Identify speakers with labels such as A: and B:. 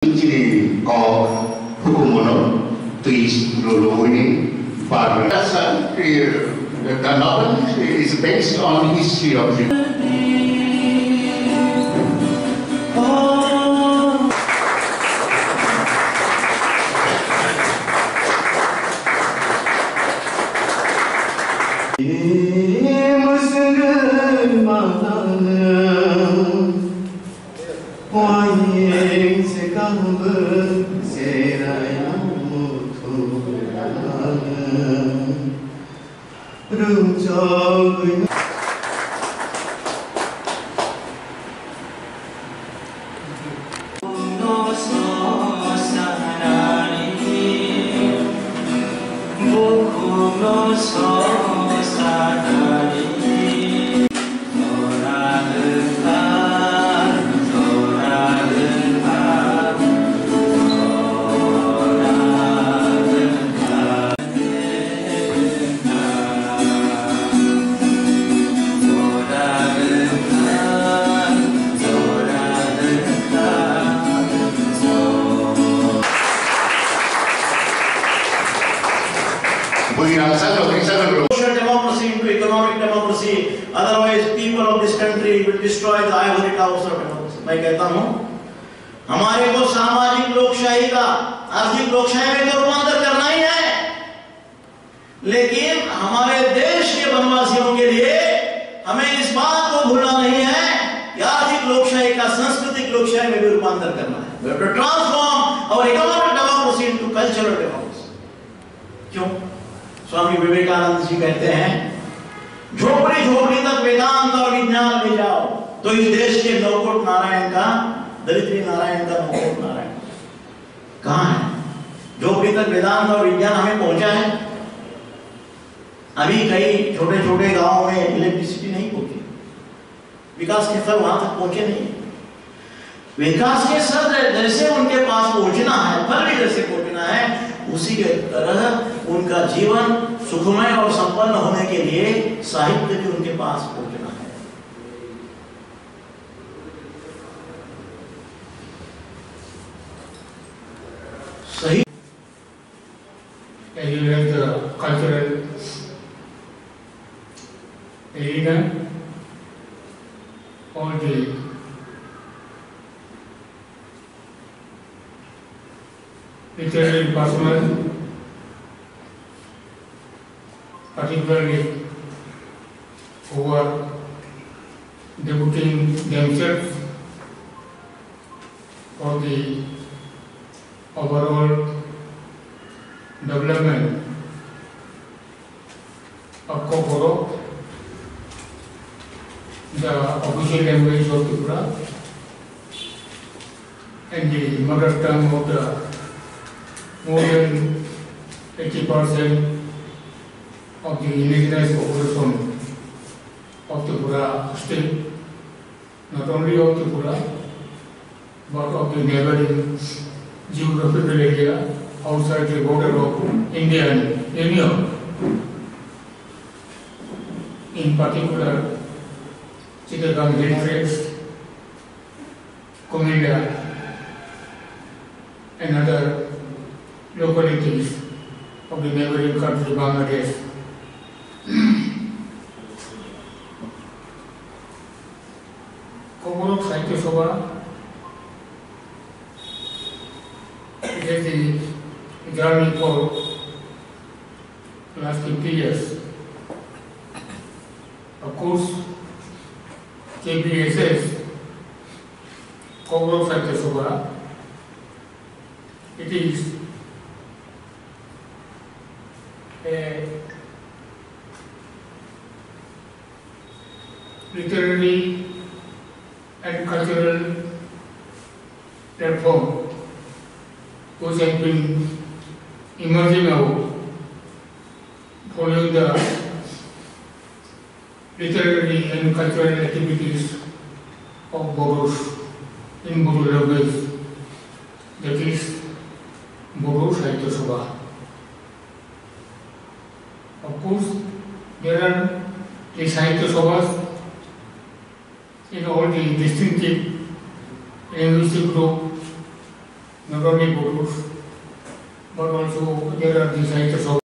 A: Ini có hukum mono, tuis lulu ini bar. The novel is based on history of the.
B: Social democracy into economic democracy, otherwise people of this country will destroy the ivory towers of democracy. मैं कहता हूँ हमारे को सामाजिक लोकशाही का आर्थिक लोकशाही में तो रूपांतर करना ही है, लेकिन हमारे देश के वनवासियों के लिए हमें इस बात को भूलना नहीं है कि आर्थिक लोकशाही का सांस्कृतिक लोकशाही में भी रूपांतर करना है. We have to transform our economic democracy into cultural democracy. क्यों? स्वामी विवेकानंद जी कहते हैं झोपड़ी झोपड़ी तक वेदांत और विज्ञान ले जाओ तो इस देश के नौकोट नारायण का, दरिद्री नारायण का नौकोट नारायण कहां है? झोपड़ी तक वेदांत और विज्ञान हमें पहुंचा है? अभी कई छोटे छोटे गांवों में इलेक्ट्रिसिटी नहीं पहुंची, विकास के स्तर वहां तक पहुंचे नहीं. विकास के स्तर जैसे उनके पास पहुंचना है, फल भी जैसे पहुंचना है, उसी के तरह उनका जीवन सुखमय और संपन्न होने के लिए साहित्य भी उनके पास पहुंचना है. सही
C: cultural arena all the literary personnel, particularly who are devoting themselves for the overall development of Kokborok, the official language of Tripura and the mother tongue of the more than 80% of the indigenous population of Tripura state, not only of Tripura, but of the neighboring geographical area outside the border of Indian Union. In particular, Chittagong Hill Tracts, Kuminda, and other localities of the neighboring country Bangladesh. Kokborok Sahitya Sabha is a journey for the last 50 years. Of course, KBSS, Kokborok Sahitya Sabha, it is a literary and cultural platform which has been emerging out following the literary and cultural activities of Bodos in Bodo language, that is Bodo Sahitya Sabha. Of course, there are the Sahitya Sabhas in all the distinctive linguistic group not only Buddhists, but also there are the Sahitya